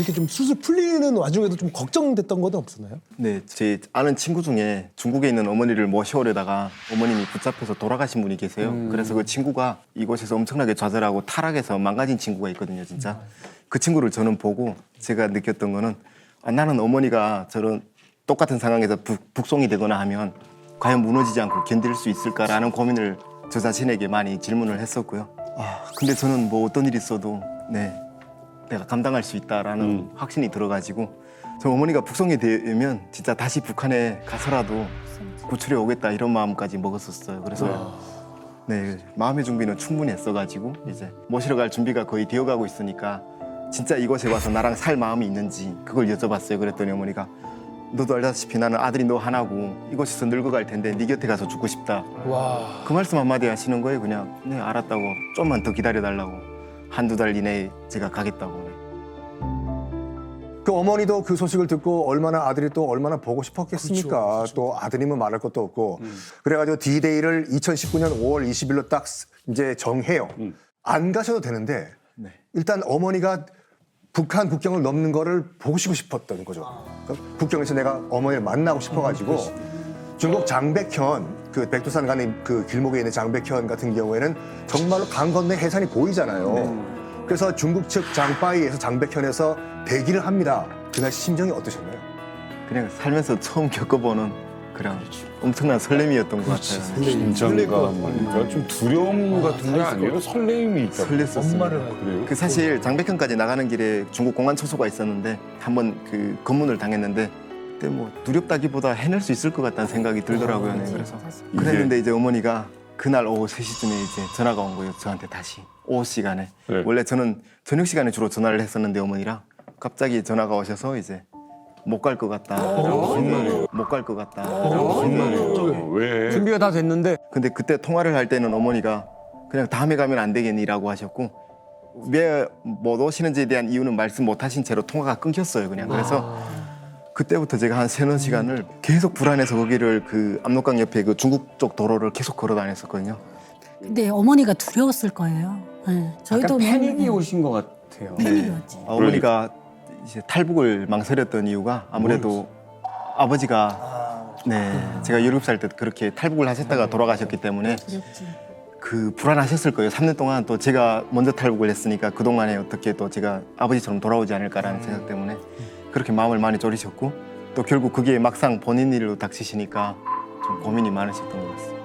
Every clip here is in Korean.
이렇게 좀 술술 풀리는 와중에도 좀 걱정됐던 것은 없었나요? 네, 제 아는 친구 중에 중국에 있는 어머니를 모셔오려다가 어머님이 붙잡혀서 돌아가신 분이 계세요. 그래서 그 친구가 이곳에서 엄청나게 좌절하고 타락해서 망가진 친구가 있거든요, 진짜. 그 친구를 저는 보고 제가 느꼈던 거는 나는 어머니가 저런 똑같은 상황에서 북송이 되거나 하면 과연 무너지지 않고 견딜 수 있을까라는 고민을 저 자신에게 많이 질문을 했었고요. 근데 저는 뭐 어떤 일이 있어도 내가 감당할 수 있다라는 확신이 들어가지고 저 어머니가 북송이 되면 진짜 다시 북한에 가서라도 구출해 오겠다 이런 마음까지 먹었었어요. 그래서 마음의 준비는 충분히 했어가지고 이제 모시러 갈 준비가 거의 되어가고 있으니까 진짜 이곳에 와서 나랑 살 마음이 있는지 그걸 여쭤봤어요. 그랬더니 어머니가 너도 알다시피 나는 아들이 너 하나고 이곳에서 늙어갈 텐데 네 곁에 가서 죽고 싶다. 와. 그 말씀 한마디 하시는 거예요. 그냥 네 알았다고 좀만 더 기다려달라고. 한두 달 이내에 제가 가겠다고. 그 어머니도 그 소식을 듣고 얼마나 아들이 또 얼마나 보고 싶었겠습니까? 그렇죠. 또 아드님은 말할 것도 없고. 그래가지고 D-Day를 2019년 5월 20일로 딱 이제 정해요. 안 가셔도 되는데 일단 어머니가 북한 국경을 넘는 거를 보시고 싶었던 거죠. 그러니까 국경에서 내가 어머니를 만나고 싶어가지고 중국 장백현 그 백두산 가는 그 길목에 있는 장백현 같은 경우에는 정말로 강 건너 해산이 보이잖아요. 그래서 중국 측 장바이에서 장백현에서 대기를 합니다. 그날 심정이 어떠셨나요? 그냥 살면서 처음 겪어보는 그냥 엄청난 설렘이었던 것 같아요. 긴장감, 좀 두려움 같은 게 아니에요? 설레임이 있다. 설렜었어요. 그래요? 그 사실 장백현까지 나가는 길에 중국 공안 초소가 있었는데 한번 그 검문을 당했는데 그때 뭐 두렵다기보다 해낼 수 있을 것 같다는 생각이 들더라고요. 그래서 그랬는데 이제 어머니가 그날 오후 3시쯤에 이제 전화가 온 거예요. 저한테 다시 오후 시간에. 네. 원래 저는 저녁 시간에 주로 전화를 했었는데 어머니랑 갑자기 전화가 오셔서 이제 못 갈 것 같다. 못 갈 것 같다. 왜? 준비가 다 됐는데 근데 그때 통화를 할 때는 어머니가 그냥 다음에 가면 안 되겠니라고 하셨고 왜 못 오시는지에 대한 이유는 말씀 못 하신 채로 통화가 끊겼어요. 그냥 그래서 그때부터 제가 한 3-4시간을 계속 불안해서 거기를 그 압록강 옆에 그 중국 쪽 도로를 계속 걸어 다녔었거든요. 근데 어머니가 두려웠을 거예요. 네. 저희도 약간 패닉이 오신 것 같아요. 패닉이었지. 어머니가 이제 탈북을 망설였던 이유가 아무래도 아버지가 제가 17살 때 그렇게 탈북을 하셨다가 돌아가셨기 때문에 두렵지. 그 불안하셨을 거예요. 3년 동안 또 제가 먼저 탈북을 했으니까 그동안에 어떻게 또 제가 아버지처럼 돌아오지 않을까라는 생각 때문에 그렇게 마음을 많이 졸이셨고 또 결국 그게 막상 본인 일로 닥치시니까 좀 고민이 많으셨던 것 같습니다.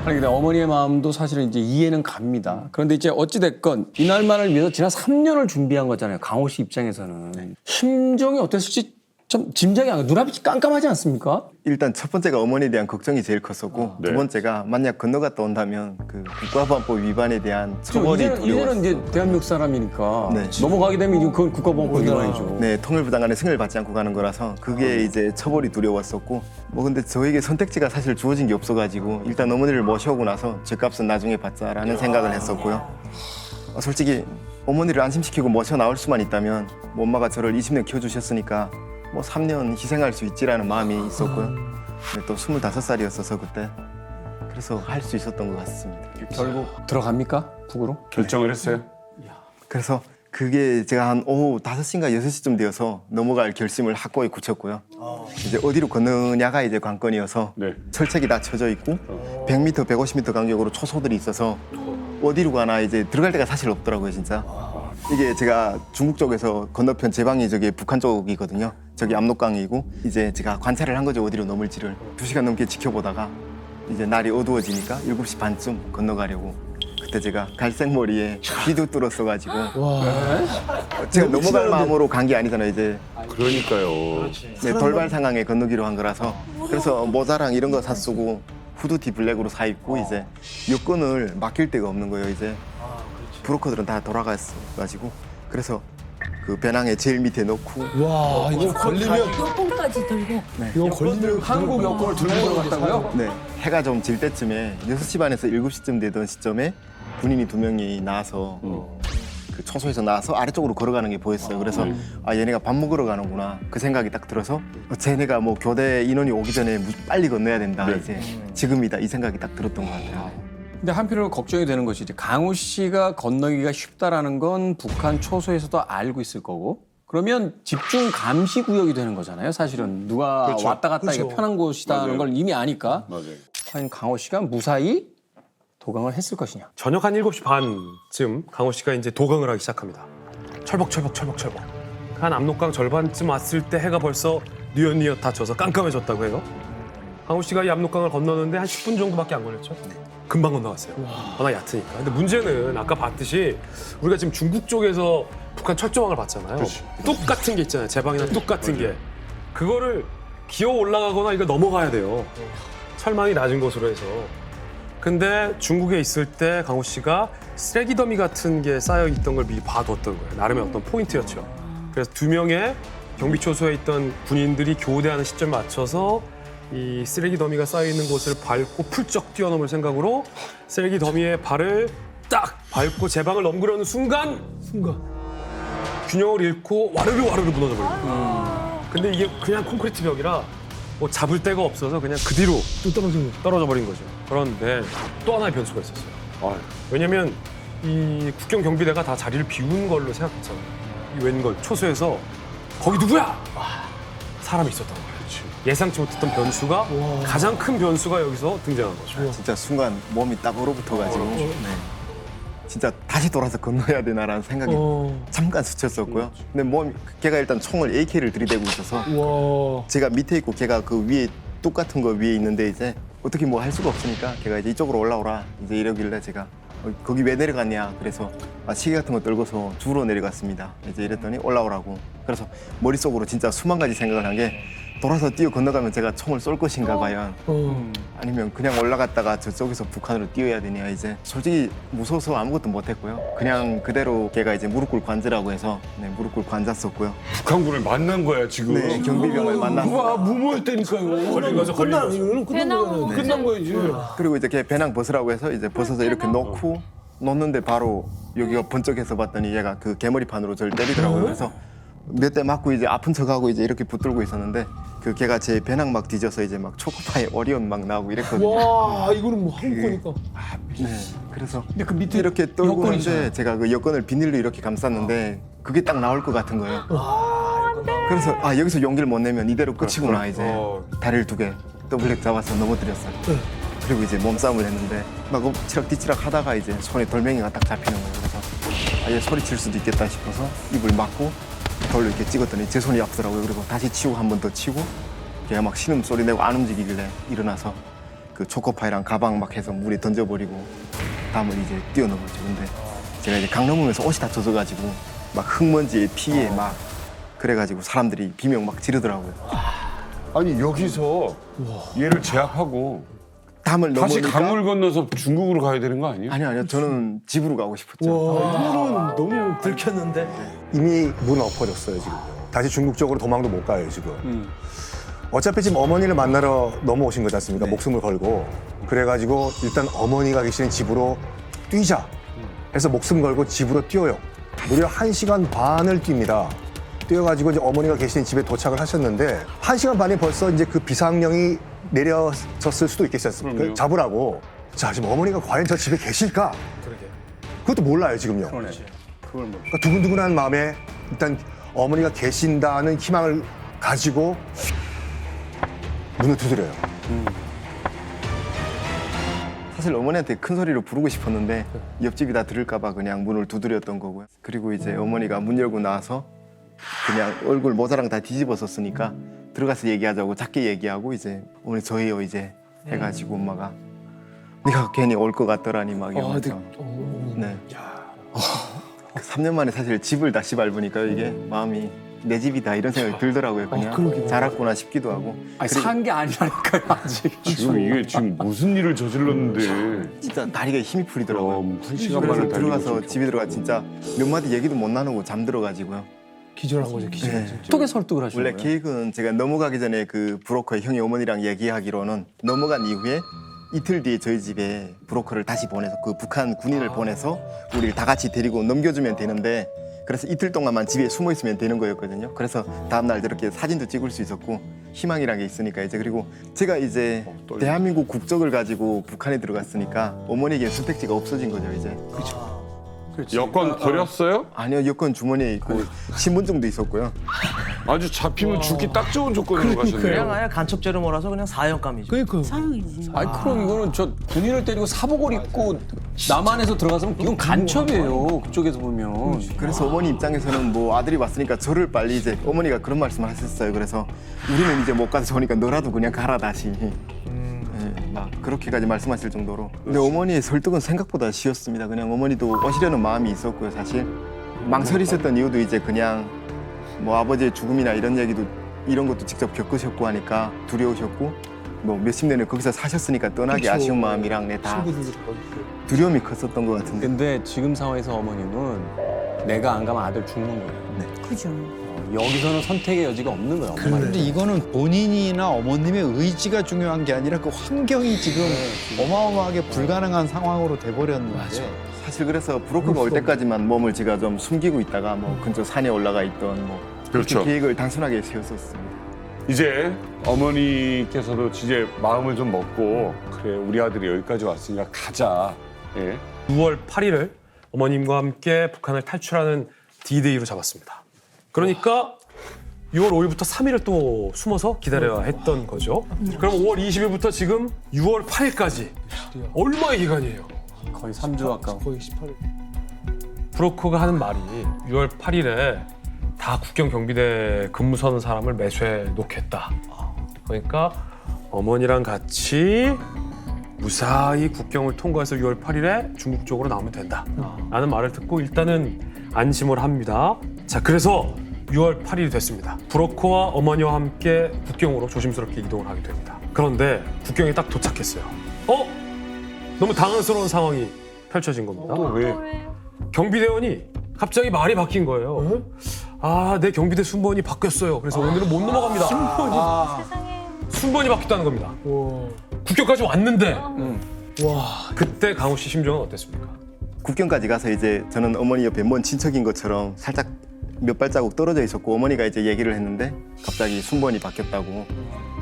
아니 근데 어머니의 마음도 사실은 이제 이해는 갑니다. 그런데 이제 어찌 됐건 이날만을 위해서 지난 3년을 준비한 거잖아요. 강호 씨 입장에서는 심정이 어땠을지 좀 짐작이 안 가. 눈앞이 깜깜하지 않습니까? 일단 첫 번째가 어머니에 대한 걱정이 제일 컸었고 네. 두 번째가 만약 건너갔다 온다면 그 국가보안법 위반에 대한 처벌이 이제는 두려웠어요. 이제 대한민국 사람이니까 네. 넘어가게 되면 이건 그건 국가보안법 위반이죠. 네, 통일부당간에 승인을 받지 않고 가는 거라서 그게 이제 처벌이 두려웠었고 뭐 근데 저에게 선택지가 사실 주어진 게 없어가지고 일단 어머니를 모셔오고 나서 죗값은 나중에 받자라는 생각을 했었고요. 솔직히 어머니를 안심시키고 모셔 나올 수만 있다면 뭐 엄마가 저를 20년 키워주셨으니까 뭐 3년 희생할 수 있지라는 마음이 있었고요. 근데 또 25살이었어서 그때 그래서 할 수 있었던 것 같습니다. 결국 들어갑니까? 북으로? 결정을 했어요? 그래서 그게 제가 한 오후 5시인가 6시쯤 되어서 넘어갈 결심을 확고히 굳혔고요. 이제 어디로 건너냐가 이제 관건이어서 네. 철책이 다 쳐져 있고 100m, 150m 간격으로 초소들이 있어서 어디로 가나 이제 들어갈 데가 사실 없더라고요, 진짜. 이게 제가 중국 쪽에서 건너편 제 방이 저기 북한 쪽이거든요. 저기 압록강이고 이제 제가 관찰을 한 거죠, 어디로 넘을지를. 2시간 넘게 지켜보다가 이제 날이 어두워지니까 7시 반쯤 건너가려고 그때 제가 갈색 머리에 귀도 뚫었어가지고 제가 넘어갈 마음으로 간 게 아니잖아요, 이제. 그러니까요. 네, 돌발 상황에 건너기로 한 거라서 그래서 모자랑 이런 거 샀쓰고 후드티 블랙으로 사 입고 이제 여권을 맡길 데가 없는 거예요. 이제 브로커들은 다 돌아갔어가지고 그래서 그 배낭에 제일 밑에 넣고 와, 이거 걸리면 여권까지 들고. 이거 걸리면 한국 여권을 들고 들어갔다고요? 네, 해가 좀 질 때쯤에 6시 반에서 7시쯤 되던 시점에 군인이 2명이 나와서 그 초소에서 나와서 아래쪽으로 걸어가는 게 보였어요. 그래서 아 얘네가 밥 먹으러 가는구나 그 생각이 딱 들어서 쟤네가 뭐 교대 인원이 오기 전에 빨리 건너야 된다. 이제 지금이다 이 생각이 딱 들었던 것 같아요. 근데 한편으로 걱정이 되는 것이 이제 강호 씨가 건너기가 쉽다라는 건 북한 초소에서도 알고 있을 거고 그러면 집중 감시 구역이 되는 거잖아요. 사실은 누가 왔다 갔다 이게 편한 곳이다는 걸 이미 아니까 맞아요. 과연 강호 씨가 무사히 도강을 했을 것이냐. 저녁 한 7시 반쯤 강호 씨가 이제 도강을 하기 시작합니다. 철벅. 한 압록강 절반쯤 왔을 때 해가 벌써 뉘엿뉘엿 닫혀서 깜깜해졌다고 해요. 강호 씨가 이 압록강을 건너는데 한 10분 정도밖에 안 걸렸죠. 금방 건너갔어요. 워낙 얕으니까. 근데 문제는 아까 봤듯이 우리가 지금 중국 쪽에서 북한 철조망을 봤잖아요. 뚝 같은 게 있잖아요. 제방이나 뚝 같은 게. 그거를 기어 올라가거나 이거 넘어가야 돼요. 철망이 낮은 곳으로 해서. 근데 중국에 있을 때 강호 씨가 쓰레기 더미 같은 게 쌓여 있던 걸 미리 봐뒀던 거예요. 나름의 어떤 포인트였죠. 그래서 2명의 경비 초소에 있던 군인들이 교대하는 시점에 맞춰서 이 쓰레기 더미가 쌓여 있는 곳을 밟고 풀쩍 뛰어넘을 생각으로 쓰레기 더미에 발을 딱 밟고 제방을 넘기려는 순간 균형을 잃고 와르르 무너져 버린 거예요. 근데 이게 그냥 콘크리트 벽이라 뭐 잡을 데가 없어서 그냥 그 뒤로 떨어져 버린 거죠. 그런데 또 하나의 변수가 있었어요. 왜냐면 이 국경 경비대가 다 자리를 비운 걸로 생각했잖아요. 이 웬걸 초소에서 거기 누구야? 사람이 있었던 거예요. 예상치 못했던 변수가 가장 큰 변수가 여기서 등장한 거죠. 진짜 순간 몸이 딱 얼어붙어가지고 네. 진짜 다시 돌아서 건너야 되나라는 생각이 잠깐 스쳤었고요. 근데 걔가 일단 총을 AK를 들이대고 있어서 제가 밑에 있고 걔가 그 위에 뚝 같은 거 위에 있는데 이제 어떻게 뭐 할 수가 없으니까 걔가 이제 이쪽으로 올라오라 이제 이러길래 제가 거기 왜 내려갔냐 그래서 시계 같은 거 떨고서 주로 내려갔습니다. 이제 이랬더니 올라오라고. 그래서 머릿속으로 진짜 수만 가지 생각을 한 게 돌아서 뛰어 건너가면 제가 총을 쏠 것인가 과연 아니면 그냥 올라갔다가 저쪽에서 북한으로 뛰어야 되냐. 이제 솔직히 무서워서 아무것도 못했고요. 그냥 그대로 걔가 이제 무릎 꿇고 앉으라고 해서 네, 무릎 꿇고 앉았었고요. 북한군을 만난 거야 지금. 네, 경비병을 만났어요. 와 무모했다니까요. 걸린 거죠. 끝난 거야지. 그리고 이제 걔 배낭 벗으라고 해서 이제 벗어서 이렇게 놓는데 바로 여기가 번쩍해서 봤더니 얘가 그 개머리판으로 저를 때리더라고요. 그래서 몇 대 맞고 이제 아픈 척하고 이제 이렇게 붙들고 있었는데 그 걔가 제 배낭 막 뒤져서 이제 막 초코파이 오리온 막 나오고 이랬거든요. 와 이거는 뭐 한국 거니까. 네. 그래서 근데 그 밑에 이렇게 떨고 여권이잖아요. 있는데 제가 그 여권을 비닐로 이렇게 감쌌는데 그게 딱 나올 것 같은 거예요. 그래서 여기서 용기를 못 내면 이대로 끝이구나 이제 다리를 2개 더블랙 잡아서 넘어뜨렸어요. 그리고 이제 몸싸움을 했는데 막 엎치락뒤치락 하다가 이제 손에 돌멩이가 딱 잡히는 거예요. 그래서 얘 소리칠 수도 있겠다 싶어서 입을 막고 돌로 이렇게 찍었더니 제 손이 아프더라고요. 그리고 다시 치우고 한 번 더 치고 걔가 막 신음소리 내고 안 움직이길래 일어나서 그 초코파이랑 가방 막 해서 물에 던져버리고 다음은 이제 뛰어넘었죠. 근데 제가 이제 강 넘으면서 옷이 다 젖어가지고 막 흙먼지에 피에 막 그래가지고 사람들이 비명 막 지르더라고요. 아니 여기서 얘를 제압하고 담을 다시 넘으니까 강을 건너서 중국으로 가야 되는 거 아니에요? 아니요 저는 집으로 가고 싶었죠. 이거는 너무 들켰는데. 이미 문 엎어졌어요 지금. 다시 중국 쪽으로 도망도 못 가요 지금. 어차피 지금 어머니를 만나러 넘어오신 거지 않습니까? 목숨을 걸고. 그래가지고 일단 어머니가 계시는 집으로 뛰자 해서 목숨 걸고 집으로 뛰어요. 무려 1시간 반을 뜁니다. 뛰어가지고 이제 어머니가 계시는 집에 도착을 하셨는데 1시간 반에 벌써 이제 그 비상령이 내려졌을 수도 있겠지 않습니까? 잡으라고. 자 지금 어머니가 과연 저 집에 계실까? 그것도 몰라요 지금요. 그러니까 두근두근한 마음에 일단 어머니가 계신다는 희망을 가지고 문을 두드려요. 사실 어머니한테 큰 소리로 부르고 싶었는데 옆집이 다 들을까 봐 그냥 문을 두드렸던 거고요. 그리고 이제 어머니가 문 열고 나와서 그냥 얼굴 모자랑 다 뒤집었었으니까 들어가서 얘기하자고 작게 얘기하고 이제 어머니 저예요 이제 해가지고 엄마가 네가 괜히 올 것 같더라니 막 이러면서 네. 그 3년 만에 사실 집을 다시 밟으니까 이게 마음이 내 집이다 이런 생각이 들더라고요. 그냥 자랐구나 싶기도 하고. 아니 산 게 아니라니까요 아직. 지금 이게 지금 무슨 일을 저질렀는데 진짜 다리가 힘이 풀리더라고요. 1시간 그래서 만에 들어가서 집에 들어가 진짜 몇 마디 얘기도 못 나누고 잠들어가지고요. 기절한 거죠 기절. 네. 어떻게 설득을 하신 원래 거예요? 계획은 제가 넘어가기 전에 그 브로커의 형이 어머니랑 얘기하기로는 넘어간 이후에 이틀 뒤에 저희 집에 브로커를 다시 보내서 그 북한 군인을 보내서 우리를 다 같이 데리고 넘겨주면 되는데 그래서 이틀 동안만 집에 숨어 있으면 되는 거였거든요. 그래서 다음날 저렇게 사진도 찍을 수 있었고 희망이라는 게 있으니까 이제 그리고 제가 이제 대한민국 국적을 가지고 북한에 들어갔으니까 어머니에게 선택지가 없어진 거죠 이제. 여권 버렸어요? 아니요 여권 주머니에 있고 신분증도 있었고요. 아주 잡히면 죽기 딱 좋은 조건으로 가셨네요. 그냥 아예 간첩죄로 몰아서 그냥 사형감이죠. 그러니까 사형이지. 아니 그럼 이거는 저 군인을 때리고 사복을 입고 남한에서 들어가서면 이건 간첩이에요. 그쪽에서 보면. 그래서 어머니 입장에서는 뭐 아들이 왔으니까 저를 빨리 이제 어머니가 그런 말씀을 하셨어요. 그래서 우리는 이제 못 가서 좋으니까 너라도 그냥 가라 다시. 네, 막 그렇게까지 말씀하실 정도로. 근데 어머니의 설득은 생각보다 쉬웠습니다. 그냥 어머니도 오시려는 마음이 있었고요. 사실 망설이 있었던 이유도 이제 그냥 뭐 아버지의 죽음이나 이런 것도 직접 겪으셨고 하니까 두려우셨고 뭐 몇십 년을 거기서 사셨으니까 떠나기 아쉬운 마음이랑 다 두려움이 컸었던 것 같은데. 근데 지금 상황에서 어머님은 내가 안 가면 아들 죽는 거예요. 그죠. 여기서는 선택의 여지가 없는 거예요. 엄마는. 그런데 이거는 본인이나 어머님의 의지가 중요한 게 아니라 그 환경이 지금 어마어마하게 불가능한 상황으로 돼버렸는데. 사실 그래서 브로커가 올 때까지만 몸을 제가 좀 숨기고 있다가 뭐 근처 산에 올라가 있던 뭐 그렇게 그렇죠. 계획을 단순하게 세웠었습니다. 이제 어머니께서도 이제 마음을 좀 먹고 그래 우리 아들이 여기까지 왔으니까 가자. 예. 6월 8일을 어머님과 함께 북한을 탈출하는 D-Day로 잡았습니다. 그러니까 6월 5일부터 3일을 또 숨어서 기다려야 했던 거죠. 그럼 5월 20일부터 지금 6월 8일까지 얼마의 기간이에요? 거의 3주 가까워. 거의 18일. 브로커가 하는 말이 6월 8일에 다 국경 경비대 근무 서는 사람을 매수해 놓겠다. 그러니까 어머니랑 같이 무사히 국경을 통과해서 6월 8일에 중국 쪽으로 나오면 된다. 라는 말을 듣고 일단은 안심을 합니다. 자, 그래서 6월 8일이 됐습니다. 브로커와 어머니와 함께 국경으로 조심스럽게 이동을 하게 됩니다. 그런데 국경에 딱 도착했어요. 너무 당황스러운 상황이 펼쳐진 겁니다. 왜? 경비대원이 갑자기 말이 바뀐 거예요. 아, 내 경비대 순번이 바뀌었어요. 그래서 오늘은 못 넘어갑니다. 순번이 바뀌었다는 겁니다. 국경까지 왔는데. 그때 강호 씨 심정은 어땠습니까? 국경까지 가서 이제 저는 어머니 옆에 먼 친척인 것처럼 살짝 몇 발자국 떨어져 있었고 어머니가 이제 얘기를 했는데 갑자기 순번이 바뀌었다고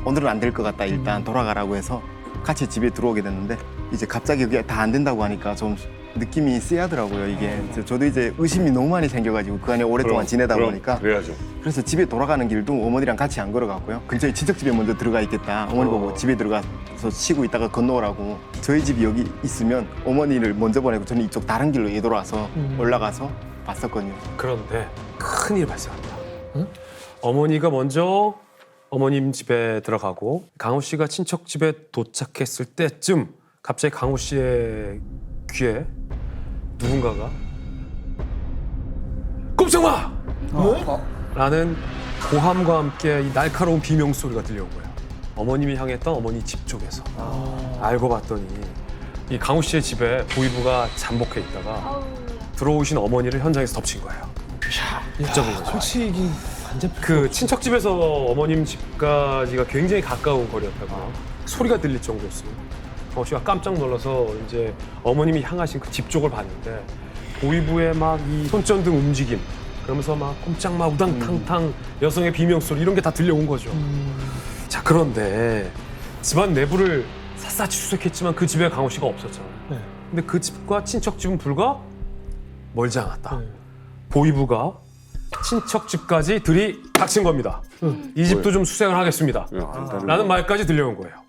오늘은 안 될 것 같다 일단 돌아가라고 해서 같이 집에 들어오게 됐는데 이제 갑자기 그게 다 안 된다고 하니까 좀 느낌이 쎄하더라고요 이게. 저도 이제 의심이 너무 많이 생겨가지고 그 안에 오랫동안 지내다 보니까 그래야죠. 그래서 집에 돌아가는 길도 어머니랑 같이 안 걸어갔고요. 근처에 친척 집에 먼저 들어가 있겠다. 어머니 보고 집에 들어가서 쉬고 있다가 건너오라고. 저희 집이 여기 있으면 어머니를 먼저 보내고 저는 이쪽 다른 길로 되돌아서 올라가서 봤었거든요. 그런데 큰일이 발생합니다. 어머니가 먼저 어머님 집에 들어가고 강호 씨가 친척 집에 도착했을 때쯤 갑자기 강호 씨의 귀에 누군가가 꼼짝 마! 라는 고함과 함께 이 날카로운 비명 소리가 들려온 거예요. 어머님이 향했던 어머니 집 쪽에서. 알고 봤더니 이 강호 씨의 집에 보이부가 잠복해 있다가 들어오신 어머니를 현장에서 덮친 거예요. 붙잡은 거죠. 솔직히 안 잡힐 그 친척 집에서 어머님 집까지가 굉장히 가까운 거리였다고요. 소리가 들릴 정도였어요. 강호 씨가 깜짝 놀라서 이제 어머님이 향하신 그 집 쪽을 봤는데 보이부의 막 이 손전등 움직임 그러면서 막 꼼짝 마 우당탕탕 여성의 비명 소리 이런 게 다 들려온 거죠. 자, 그런데 집안 내부를 샅샅이 수색했지만 그 집에 강호 씨가 없었잖아요. 네. 근데 그 집과 친척 집은 불과 멀지 않았다. 보이부가 친척 집까지 들이닥친 겁니다. 이 집도 좀 수색을 하겠습니다. 라는 말까지 들려온 거예요.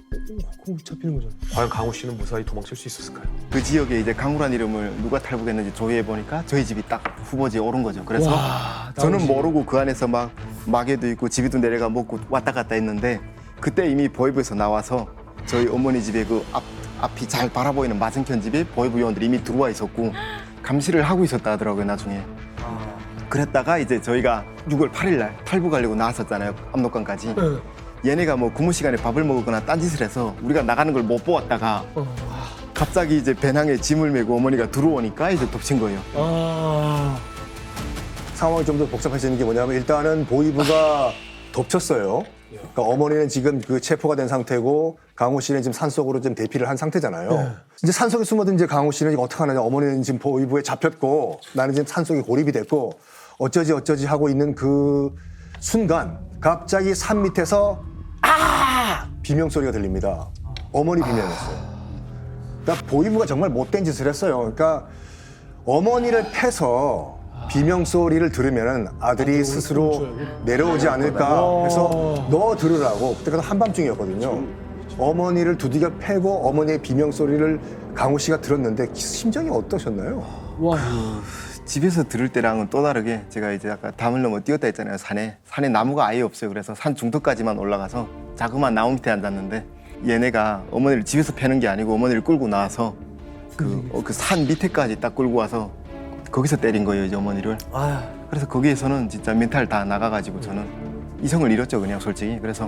그럼 잡히는 거잖아. 과연 강호 씨는 무사히 도망칠 수 있었을까요? 그 지역에 이제 강우란 이름을 누가 탈북했는지 조회해 보니까 저희 집이 딱 후보지에 오른 거죠. 그래서 저는 모르고 그 안에서 막 마개도 있고 집이도 내려가 먹고 왔다 갔다 했는데 그때 이미 보이부에서 나와서 저희 어머니 집에 그 앞이 잘 바라보이는 맞은편 집에 보이부 요원들이 이미 들어와 있었고 감시를 하고 있었다 하더라고요 나중에. 그랬다가 이제 저희가 6월 8일 날 탈북하려고 나왔었잖아요 압록강까지. 얘네가 뭐 근무 시간에 밥을 먹거나 딴짓을 해서 우리가 나가는 걸 못 보았다가 갑자기 이제 배낭에 짐을 메고 어머니가 들어오니까 이제 덮친 거예요. 상황이 좀 더 복잡해지는 게 뭐냐면 일단은 보이부가 덮쳤어요. 그러니까 어머니는 지금 그 체포가 된 상태고 강호 씨는 지금 산속으로 좀 대피를 한 상태잖아요. 이제 산속에 숨어든 이제 강호 씨는 어떻게 하느냐. 어머니는 지금 보위부에 잡혔고 나는 지금 산속에 고립이 됐고 어쩌지 하고 있는 그 순간 갑자기 산 밑에서 비명 소리가 들립니다. 어머니 비명이었어요. 그러니까 보위부가 정말 못된 짓을 했어요. 그러니까 어머니를 패서 비명 소리를 들으면 아들이 스스로 내려오지 않을까 해서 너 들으라고. 그때가 한밤중이었거든요. 어머니를 두들겨 패고 어머니의 비명 소리를 강호 씨가 들었는데 심정이 어떠셨나요? 집에서 들을 때랑은 또 다르게 제가 이제 아까 담을 넘어 뛰었다 했잖아요. 산에 나무가 아예 없어요. 그래서 산 중턱까지만 올라가서 자그마한 나무 밑에 앉았는데 얘네가 어머니를 집에서 패는 게 아니고 어머니를 끌고 나와서 그 산 밑에까지 딱 끌고 와서 거기서 때린 거예요, 이제 어머니를. 그래서 거기에서는 진짜 멘탈 다 나가가지고 저는 이성을 잃었죠, 그냥 솔직히. 그래서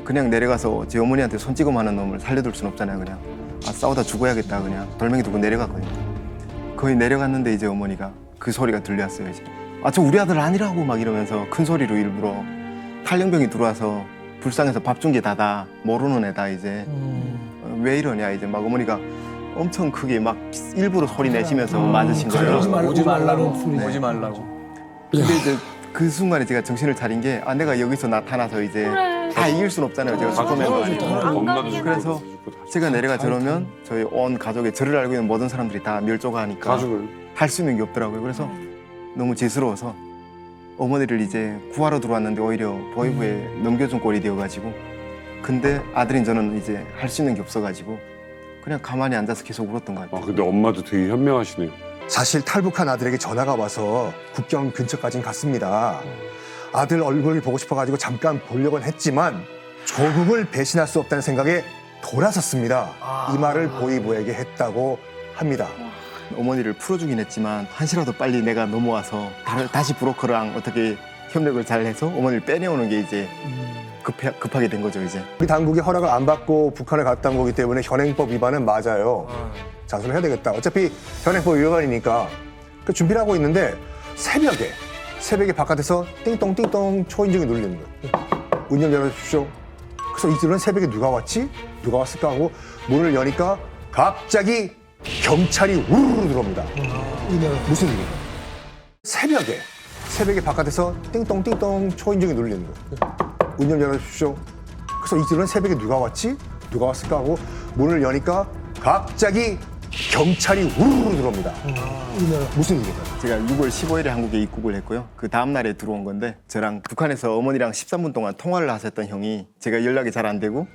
그냥 내려가서 제 어머니한테 손찌검하는 놈을 살려둘 순 없잖아요, 그냥. 싸우다 죽어야겠다, 그냥 돌멩이 두고 내려갔거든요. 거의 내려갔는데 이제 어머니가 그 소리가 들려왔어요, 이제. 저 우리 아들 아니라고 막 이러면서 큰 소리로 일부러 탈영병이 들어와서 불쌍해서 밥 준 게 다다 모르는 애다 이제. 왜 이러냐 이제 막 어머니가 엄청 크게 막 일부러 소리 내시면서 맞으신 거예요. 오지 말라고. 오지 말라고. 근데 이제 그 순간에 제가 정신을 차린 게 내가 여기서 나타나서 이제 다 이길 순 없잖아요. 제가 죽으면. 그래서 제가 내려가 저러면 저희 온 가족의 저를 알고 있는 모든 사람들이 다 멸종하니까 가족을. 할 수 있는 게 없더라고요. 그래서 너무 죄스러워서 어머니를 이제 구하러 들어왔는데 오히려 보위부에 넘겨준 꼴이 되어가지고 근데 아들인 저는 이제 할 수 있는 게 없어가지고 그냥 가만히 앉아서 계속 울었던 것 같아요. 근데 엄마도 되게 현명하시네요. 사실 탈북한 아들에게 전화가 와서 국경 근처까지는 갔습니다. 아들 얼굴을 보고 싶어가지고 잠깐 보려곤 했지만 조국을 배신할 수 없다는 생각에 돌아섰습니다. 이 말을 보위부에게 했다고 합니다. 어머니를 풀어주긴 했지만 한시라도 빨리 내가 넘어와서 다시 브로커랑 어떻게 협력을 잘 해서 어머니를 빼내오는 게 이제 급하게 된 거죠 이제. 우리 당국이 허락을 안 받고 북한에 갔다 온 거기 때문에 현행법 위반은 맞아요. 자수를 해야 되겠다. 어차피 현행법 위반이니까 그 준비를 하고 있는데 새벽에 바깥에서 띵동띵동 초인종이 눌리는 거예요. 문 좀 열어주십시오. 그래서 이들은 새벽에 누가 왔지? 누가 왔을까 하고 문을 여니까 갑자기 경찰이 우르르 들어옵니다. 무슨 일이에요? 새벽에 바깥에서 띵동띵동 초인종이 눌리는 거예요. 문 좀 열어주십시오. 그래서 이들은 새벽에 누가 왔지? 누가 왔을까 하고 문을 여니까 갑자기 경찰이 우르르 들어옵니다. 무슨 일이에요? 제가 6월 15일에 한국에 입국을 했고요. 그 다음 날에 들어온 건데 저랑 북한에서 어머니랑 13분 동안 통화를 하셨던 형이 제가 연락이 잘 안 되고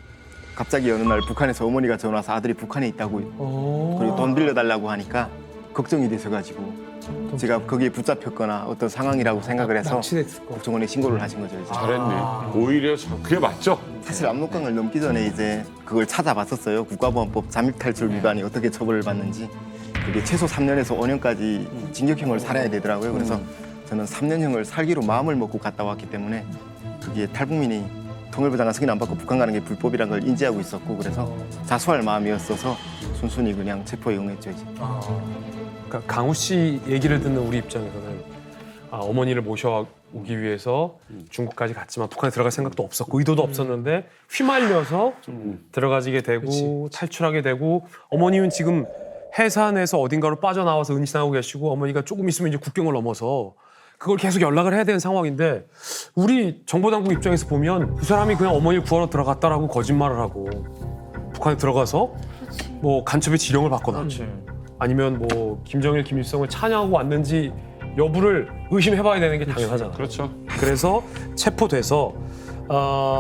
갑자기 어느 날 북한에서 어머니가 전화 와서 아들이 북한에 있다고 그리고 돈 빌려달라고 하니까 걱정이 되셔가지고 제가 거기에 붙잡혔거나 어떤 상황이라고 생각을 해서 국정원에 신고를 하신 거죠. 이제. 잘했네. 오히려 그게 맞죠? 사실 압록강을 넘기 전에 이제 그걸 찾아봤었어요. 국가보안법 잠입탈출 위반이 어떻게 처벌을 받는지. 그게 최소 3년에서 5년까지 징역형을 살아야 되더라고요. 그래서 저는 3년형을 살기로 마음을 먹고 갔다 왔기 때문에 그게 탈북민이 통일부 장관 승인 안 받고 북한 가는 게 불법이라는 걸 인지하고 있었고 그래서 자수할 마음이었어서 순순히 그냥 체포에 응했죠. 이제. 그러니까 강호 씨 얘기를 듣는 우리 입장에서는 어머니를 모셔오기 위해서 중국까지 갔지만 북한에 들어갈 생각도 없었고 의도도 없었는데 휘말려서 들어가지게 되고 탈출하게 되고 어머님은 지금 해산에서 어딘가로 빠져나와서 은신하고 계시고 어머니가 조금 있으면 이제 국경을 넘어서 그걸 계속 연락을 해야 되는 상황인데 우리 정보당국 입장에서 보면 그 사람이 그냥 어머니를 구하러 들어갔다라고 거짓말을 하고 북한에 들어가서 뭐 간첩의 지령을 받거나 아니면 뭐 김정일, 김일성을 찬양하고 왔는지 여부를 의심해봐야 되는 게 당연하잖아. 그렇죠. 그래서 체포돼서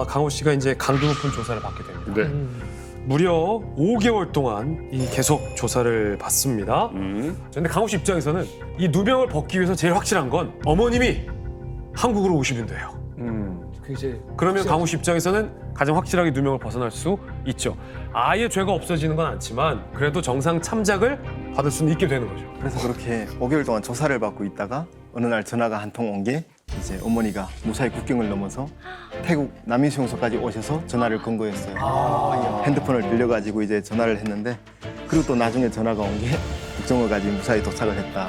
강호 씨가 이제 강도 높은 조사를 받게 됩니다. 네. 무려 5개월 동안 이 계속 조사를 받습니다. 그런데 강호 씨 입장에서는 이 누명을 벗기 위해서 제일 확실한 건 어머님이 한국으로 오시면 돼요. 그러면 강호 씨 입장에서는 가장 확실하게 누명을 벗어날 수 있죠. 아예 죄가 없어지는 건 않지만 그래도 정상 참작을 받을 수는 있게 되는 거죠. 그래서 그렇게 5개월 동안 조사를 받고 있다가 어느 날 전화가 한 통 온 게 이제 어머니가 무사히 국경을 넘어서 태국 남인수용소까지 오셔서 전화를 건 거였어요. 핸드폰을 빌려가지고 이제 전화를 했는데 그리고 또 나중에 전화가 온 게 국정원까지 무사히 도착을 했다.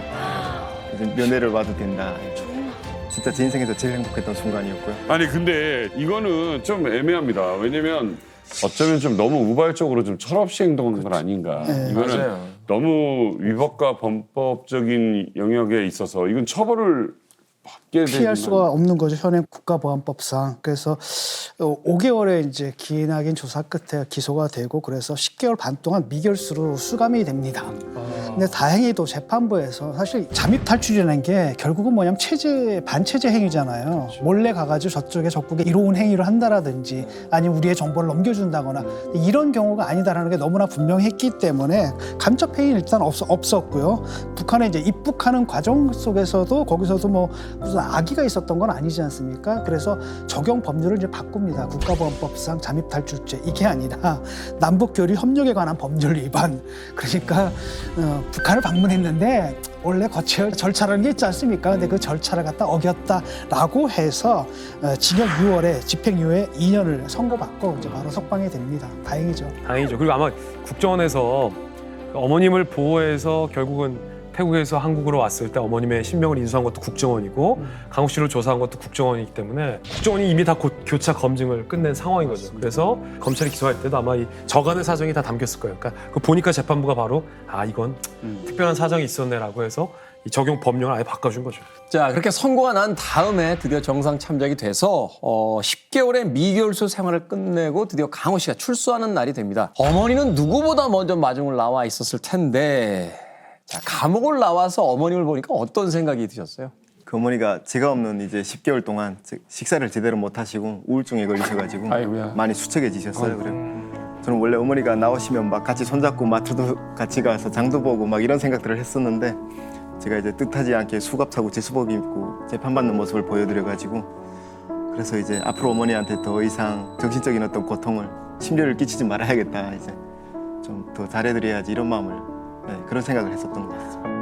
이제 면회를 와도 된다. 진짜 제 인생에서 제일 행복했던 순간이었고요. 아니 근데 이거는 좀 애매합니다. 왜냐면 어쩌면 좀 너무 우발적으로 좀 철없이 행동한 건 아닌가. 이거는 맞아요. 너무 위법과 범법적인 영역에 있어서 이건 처벌을 받게 피할 되는 수가 없는 거죠. 현행 국가보안법상. 그래서 5개월의 이제 기나긴 조사 끝에 기소가 되고 그래서 10개월 반 동안 미결수로 수감이 됩니다. 근데 다행히도 재판부에서 사실 잠입 탈출이라는 게 결국은 뭐냐면 반체제 행위잖아요. 몰래 가가지고 저쪽에 적국에 이로운 행위를 한다라든지 아니면 우리의 정보를 넘겨준다거나 이런 경우가 아니다라는 게 너무나 분명했기 때문에 간접 행위는 일단 없었고요. 북한에 이제 입국하는 과정 속에서도 거기서도 뭐 무슨 악의가 있었던 건 아니지 않습니까? 그래서 적용 법률을 이제 바꿉니다. 국가보안법상 잠입 탈출죄 이게 아니라 남북교류 협력에 관한 법률 위반. 그러니까 북한을 방문했는데 원래 거쳐야 할 절차라는 게 있지 않습니까? 근데 그 절차를 갖다 어겼다라고 해서 징역 6월에 집행유예 2년을 선고받고 이제 바로 석방이 됩니다. 다행이죠. 다행이죠. 그리고 아마 국정원에서 어머님을 보호해서 결국은 태국에서 한국으로 왔을 때 어머님의 신병을 인수한 것도 국정원이고 강욱 씨를 조사한 것도 국정원이기 때문에 국정원이 이미 다 교차 검증을 끝낸 상황인 거죠. 그래서 검찰이 기소할 때도 아마 이 저간의 사정이 다 담겼을 거예요. 그러니까 그 보니까 재판부가 바로 이건 특별한 사정이 있었네라고 해서 이 적용 법령을 아예 바꿔준 거죠. 자, 그렇게 선고가 난 다음에 드디어 정상 참작이 돼서 10개월의 미결수 생활을 끝내고 드디어 강호 씨가 출소하는 날이 됩니다. 어머니는 누구보다 먼저 마중을 나와 있었을 텐데 자, 감옥을 나와서 어머님을 보니까 어떤 생각이 드셨어요? 그 어머니가 제가 없는 이제 10개월 동안 식사를 제대로 못 하시고 우울증에 걸리셔가지고 아이고야. 많이 수척해지셨어요. 그래 저는 원래 어머니가 나오시면 막 같이 손잡고 마트도 같이 가서 장도 보고 막 이런 생각들을 했었는데 제가 이제 뜻하지 않게 수갑 차고 제수복 입고 재판받는 모습을 보여드려가지고 그래서 이제 앞으로 어머니한테 더 이상 정신적인 어떤 고통을 심려를 끼치지 말아야겠다 이제 좀 더 잘해드려야지 이런 마음을 그런 생각을 했었던 것 같습니다.